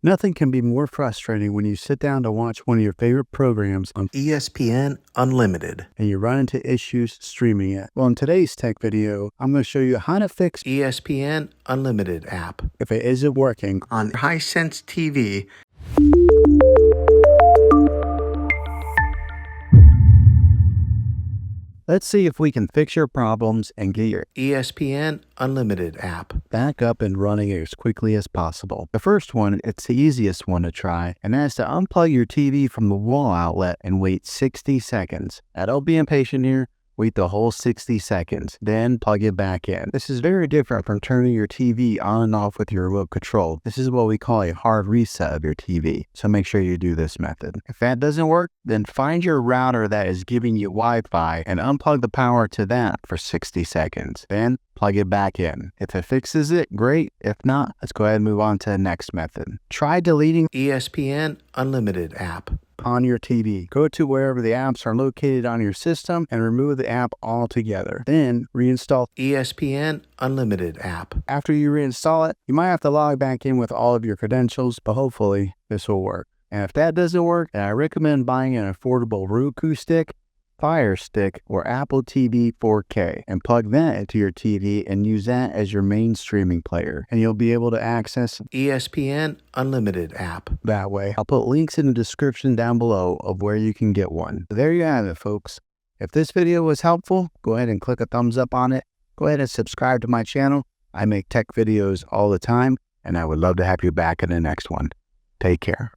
Nothing can be more frustrating when you sit down to watch one of your favorite programs on ESPN Unlimited. and you run into issues streaming it. Well, in today's tech video, I'm going to show you how to fix ESPN Unlimited app if it isn't working. on Hisense TV. Let's see if we can fix your problems and get your ESPN Unlimited app. back up and running as quickly as possible. The first one, it's the easiest one to try, and that's to unplug your TV from the wall outlet and wait 60 seconds. Now, don't be impatient here. Wait the whole 60 seconds, then plug it back in. This is very different from turning your TV on and off with your remote control. This is what we call a hard reset of your TV, so make sure you do this method. If that doesn't work, then find your router that is giving you Wi-Fi and unplug the power to that for 60 seconds. Then plug it back in. If it fixes it, great. If not, let's go ahead and move on to the next method. Try deleting ESPN Unlimited app on your TV. Go to wherever the apps are located on your system and remove the app altogether. Then reinstall ESPN Unlimited app. After you reinstall it, you might have to log back in with all of your credentials, but hopefully this will work. And if that doesn't work, then I recommend buying an affordable Roku stick, Fire Stick, or Apple TV 4K and plug that into your TV and use that as your main streaming player. And you'll be able to access ESPN Unlimited app that way. I'll put links in the description down below of where you can get one. There you have it, folks. If this video was helpful, go ahead and click a thumbs up on it. Go ahead and subscribe to my channel. I make tech videos all the time, and I would love to have you back in the next one. Take care.